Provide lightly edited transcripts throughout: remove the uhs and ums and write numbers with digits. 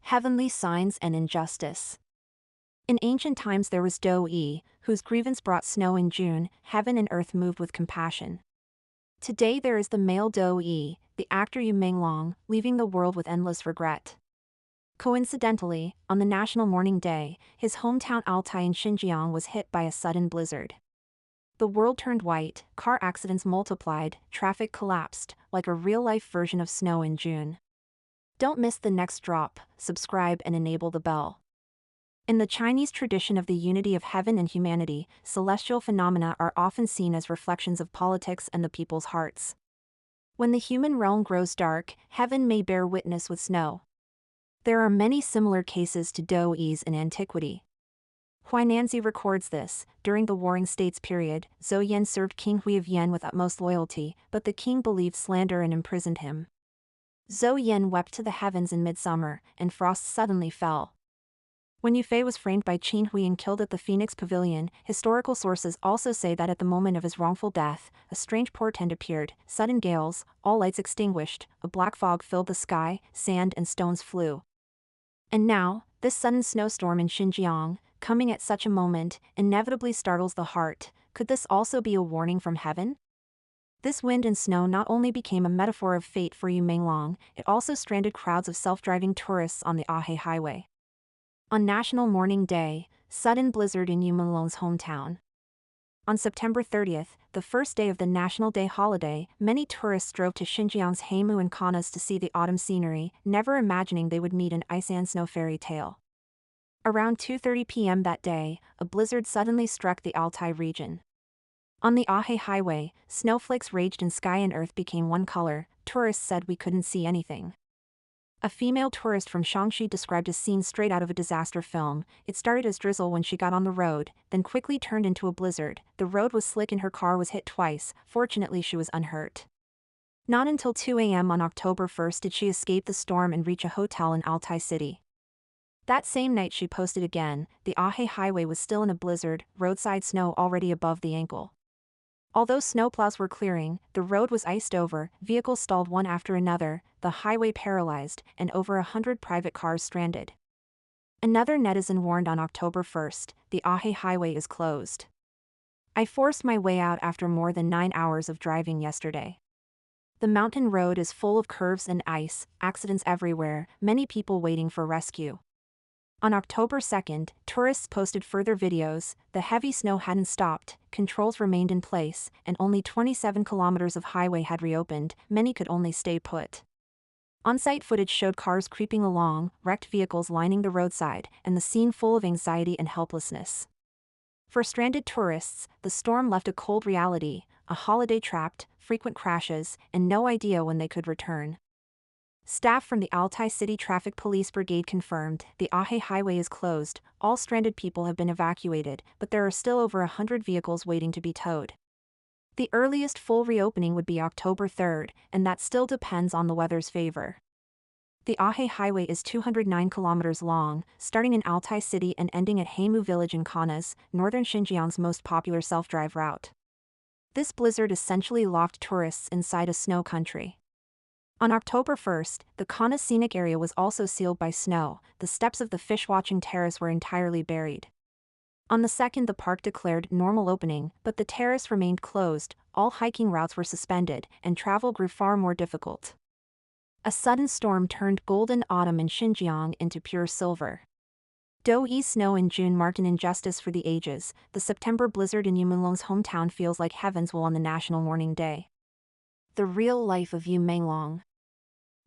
Heavenly signs and injustice. In ancient times there was Do-yi, whose grievance brought snow in June. Heaven and earth moved with compassion. Today there is the male Do-yi, the actor Menglong, leaving the world with endless regret. Coincidentally, on the National Mourning Day, his hometown Altai in Xinjiang was hit by a sudden blizzard. The world turned white, car accidents multiplied, traffic collapsed, like a real-life version of snow in June. Don't miss the next drop, subscribe and enable the bell. In the Chinese tradition of the unity of heaven and humanity, celestial phenomena are often seen as reflections of politics and the people's hearts. When the human realm grows dark, heaven may bear witness with snow. There are many similar cases to Do-yis in antiquity. Huinanzi records this. During the Warring States period, Zhou Yan served King Hui of Yan with utmost loyalty, but the king believed slander and imprisoned him. Zhou Yan wept to the heavens in midsummer, and frost suddenly fell. When Yufei was framed by Qin Hui and killed at the Phoenix Pavilion, historical sources also say that at the moment of his wrongful death, a strange portent appeared: sudden gales, all lights extinguished, a black fog filled the sky, sand and stones flew. And now, this sudden snowstorm in Xinjiang, coming at such a moment, inevitably startles the heart. Could this also be a warning from heaven? This wind and snow not only became a metaphor of fate for Menglong, it also stranded crowds of self-driving tourists on the Ahe Highway. On National Mourning Day, sudden blizzard in Menglong's hometown. On September 30th, the first day of the National Day holiday, many tourists drove to Xinjiang's Heimu and Kanas to see the autumn scenery, never imagining they would meet an ice and snow fairy tale. Around 2:30 p.m. that day, a blizzard suddenly struck the Altai region. On the Ahe Highway, snowflakes raged and sky and earth became one color. Tourists said we couldn't see anything. A female tourist from Shaanxi described a scene straight out of a disaster film. It started as drizzle when she got on the road, then quickly turned into a blizzard. The road was slick and her car was hit twice. Fortunately she was unhurt. Not until 2 a.m. on October 1st did she escape the storm and reach a hotel in Altai City. That same night she posted again. The Ahe Highway was still in a blizzard, roadside snow already above the ankle. Although snowplows were clearing, the road was iced over, vehicles stalled one after another, the highway paralyzed, and over 100 private cars stranded. Another netizen warned on October 1st, the Ahe Highway is closed. I forced my way out after more than 9 hours of driving yesterday. The mountain road is full of curves and ice, accidents everywhere, many people waiting for rescue. On October 2nd, tourists posted further videos. The heavy snow hadn't stopped, controls remained in place, and only 27 kilometers of highway had reopened. Many could only stay put. On-site footage showed cars creeping along, wrecked vehicles lining the roadside, and the scene full of anxiety and helplessness. For stranded tourists, the storm left a cold reality: a holiday trapped, frequent crashes, and no idea when they could return. Staff from the Altai City Traffic Police Brigade confirmed the Ahe Highway is closed. All stranded people have been evacuated, but there are still over 100 vehicles waiting to be towed. The earliest full reopening would be October 3rd, and that still depends on the weather's favor. The Ahe Highway is 209 kilometers long, starting in Altai City and ending at Heimu Village in Kanas, northern Xinjiang's most popular self-drive route. This blizzard essentially locked tourists inside a snow country. On October 1st, the Kanas scenic area was also sealed by snow. The steps of the fish-watching terrace were entirely buried. On the 2nd, the park declared normal opening, but the terrace remained closed. All hiking routes were suspended, and travel grew far more difficult. A sudden storm turned golden autumn in Xinjiang into pure silver. Do-yi snow in June marked an injustice for the ages. The September blizzard in Menglong's hometown feels like heaven's will on the National Mourning Day. The real life of Menglong.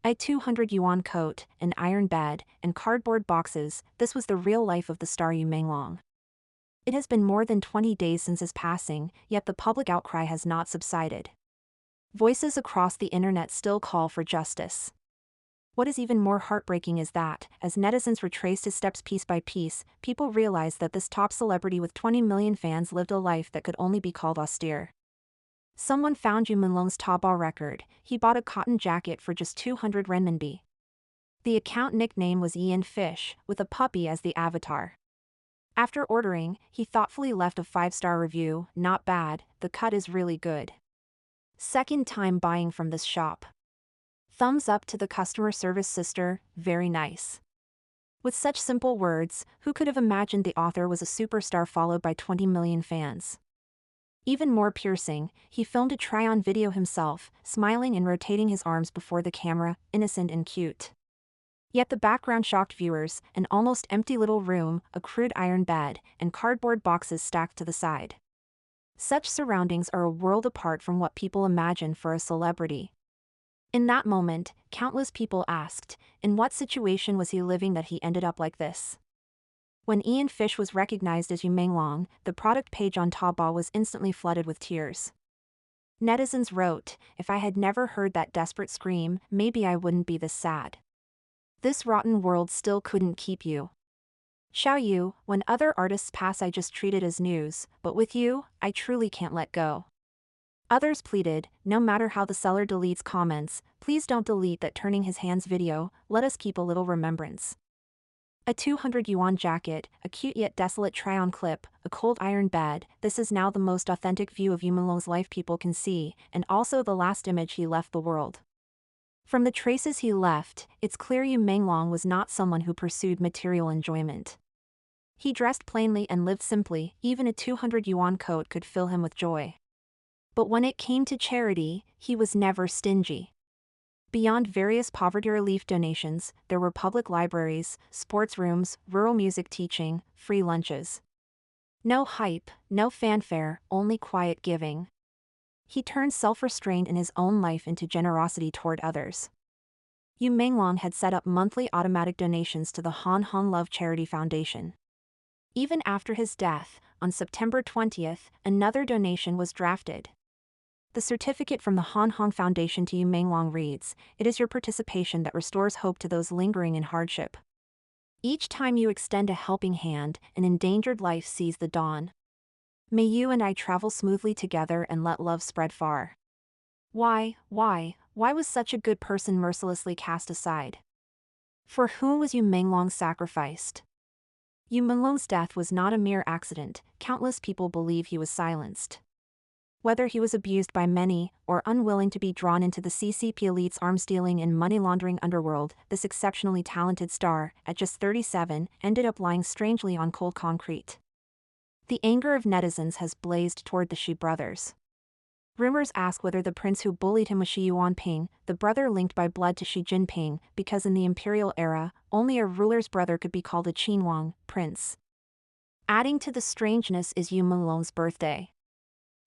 A 200 yuan coat, an iron bed, and cardboard boxes. This was the real life of the star Menglong. It has been more than 20 days since his passing, yet the public outcry has not subsided. Voices across the internet still call for justice. What is even more heartbreaking is that, as netizens retraced his steps piece by piece, people realized that this top celebrity with 20 million fans lived a life that could only be called austere. Someone found Menglong's Taobao record. He bought a cotton jacket for just 200 renminbi. The account nickname was Ian Fish, with a puppy as the avatar. After ordering, he thoughtfully left a 5-star review. Not bad, the cut is really good. Second time buying from this shop. Thumbs up to the customer service sister, very nice. With such simple words, who could have imagined the author was a superstar followed by 20 million fans? Even more piercing, he filmed a try-on video himself, smiling and rotating his arms before the camera, innocent and cute. Yet the background shocked viewers: an almost empty little room, a crude iron bed, and cardboard boxes stacked to the side. Such surroundings are a world apart from what people imagine for a celebrity. In that moment, countless people asked, in what situation was he living that he ended up like this? When Ian Fish was recognized as Menglong, the product page on Taobao was instantly flooded with tears. Netizens wrote, "If I had never heard that desperate scream, maybe I wouldn't be this sad. This rotten world still couldn't keep you. Xiao Yu, when other artists pass I just treat it as news, but with you, I truly can't let go." Others pleaded, "No matter how the seller deletes comments, please don't delete that turning his hands video, let us keep a little remembrance." A 200 yuan jacket, a cute yet desolate try-on clip, a cold iron bed, this is now the most authentic view of Menglong's life people can see, and also the last image he left the world. From the traces he left, it's clear Menglong was not someone who pursued material enjoyment. He dressed plainly and lived simply, even a 200 yuan coat could fill him with joy. But when it came to charity, he was never stingy. Beyond various poverty relief donations, there were public libraries, sports rooms, rural music teaching, free lunches. No hype, no fanfare, only quiet giving. He turned self-restraint in his own life into generosity toward others. Menglong had set up monthly automatic donations to the Han Han Love Charity Foundation. Even after his death, on September 20th, another donation was drafted. The certificate from the Han Han Foundation to Menglong reads, "It is your participation that restores hope to those lingering in hardship. Each time you extend a helping hand, an endangered life sees the dawn. May you and I travel smoothly together and let love spread far." Why was such a good person mercilessly cast aside? For whom was Menglong sacrificed? Menglong's death was not a mere accident. Countless people believe he was silenced. Whether he was abused by many, or unwilling to be drawn into the CCP elite's arms-dealing and money-laundering underworld, this exceptionally talented star, at just 37, ended up lying strangely on cold concrete. The anger of netizens has blazed toward the Xi brothers. Rumors ask whether the prince who bullied him was Xi Yuanping, the brother linked by blood to Xi Jinping, because in the imperial era, only a ruler's brother could be called a Qinhuang, prince. Adding to the strangeness is Menglong's birthday.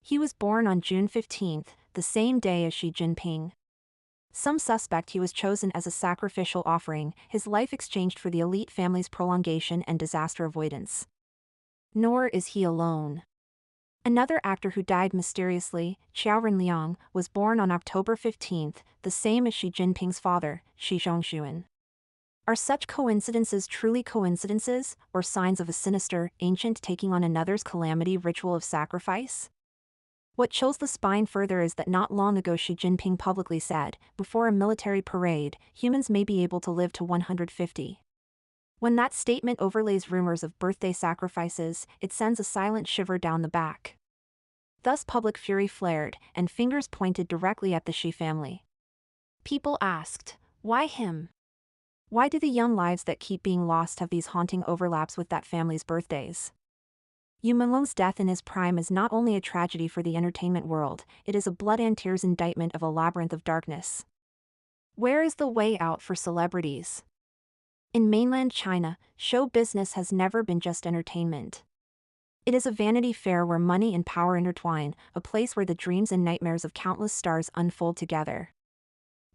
He was born on June 15th, the same day as Xi Jinping. Some suspect he was chosen as a sacrificial offering, his life exchanged for the elite family's prolongation and disaster avoidance. Nor is he alone. Another actor who died mysteriously, Xiao Renliang, was born on October 15th, the same as Xi Jinping's father, Xi Zhongshuan. Are such coincidences truly coincidences, or signs of a sinister, ancient taking on another's calamity ritual of sacrifice? What chills the spine further is that not long ago Xi Jinping publicly said, before a military parade, humans may be able to live to 150. When that statement overlays rumors of birthday sacrifices, it sends a silent shiver down the back. Thus public fury flared, and fingers pointed directly at the Xi family. People asked, why him? Why do the young lives that keep being lost have these haunting overlaps with that family's birthdays? Menglong's death in his prime is not only a tragedy for the entertainment world, it is a blood and tears indictment of a labyrinth of darkness. Where is the way out for celebrities? In mainland China, show business has never been just entertainment. It is a Vanity Fair where money and power intertwine, a place where the dreams and nightmares of countless stars unfold together.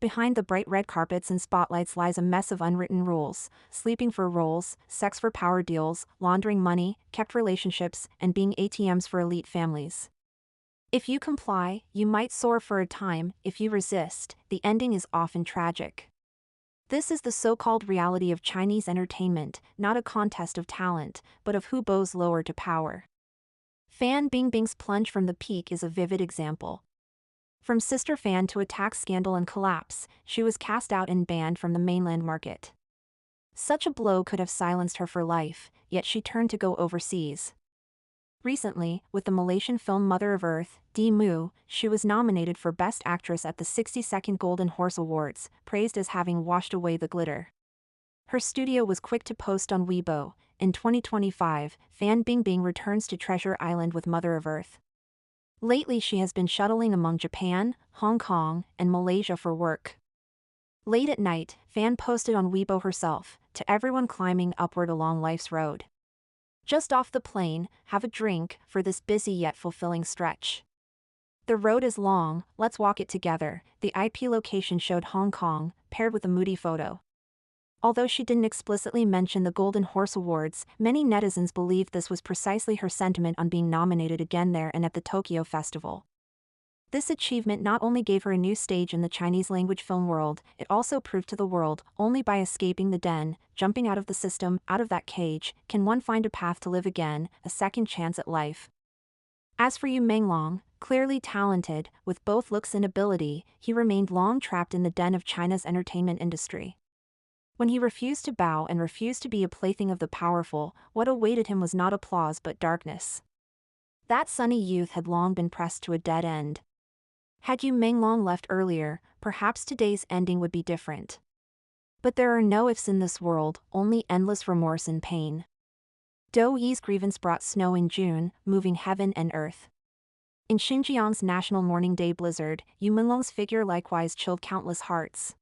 Behind the bright red carpets and spotlights lies a mess of unwritten rules: sleeping for roles, sex for power deals, laundering money, kept relationships, and being ATMs for elite families. If you comply, you might soar for a time; if you resist, the ending is often tragic. This is the so-called reality of Chinese entertainment, not a contest of talent, but of who bows lower to power. Fan Bingbing's plunge from the peak is a vivid example. From sister fan to attack scandal and collapse, she was cast out and banned from the mainland market. Such a blow could have silenced her for life, yet she turned to go overseas. Recently, with the Malaysian film Mother of Earth, Di Mu, she was nominated for Best Actress at the 62nd Golden Horse Awards, praised as having washed away the glitter. Her studio was quick to post on Weibo. In 2025, Fan Bingbing returns to Treasure Island with Mother of Earth. Lately she has been shuttling among Japan, Hong Kong, and Malaysia for work. Late at night, Fan posted on Weibo herself, to everyone climbing upward along life's road. Just off the plane, have a drink, for this busy yet fulfilling stretch. The road is long, let's walk it together. The IP location showed Hong Kong, paired with a moody photo. Although she didn't explicitly mention the Golden Horse Awards, many netizens believed this was precisely her sentiment on being nominated again there and at the Tokyo Festival. This achievement not only gave her a new stage in the Chinese-language film world, it also proved to the world, only by escaping the den, jumping out of the system, out of that cage, can one find a path to live again, a second chance at life. As for Menglong, clearly talented, with both looks and ability, he remained long trapped in the den of China's entertainment industry. When he refused to bow and refused to be a plaything of the powerful, what awaited him was not applause but darkness. That sunny youth had long been pressed to a dead end. Had Menglong left earlier, perhaps today's ending would be different. But there are no ifs in this world, only endless remorse and pain. Do Yi's grievance brought snow in June, moving heaven and earth. In Xinjiang's National Mourning Day blizzard, Menglong's figure likewise chilled countless hearts.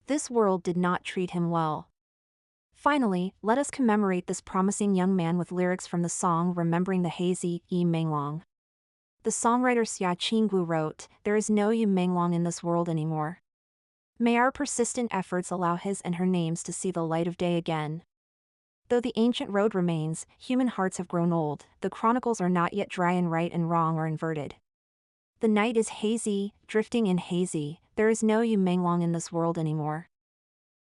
This world did not treat him well. Finally, let us commemorate this promising young man with lyrics from the song Remembering the Hazy Menglong. The songwriter Xia Qinggu wrote, "There is no Menglong in this world anymore. May our persistent efforts allow his and her names to see the light of day again. Though the ancient road remains, human hearts have grown old, the chronicles are not yet dry and right and wrong are inverted. The night is hazy, drifting in hazy, there is no Menglong in this world anymore."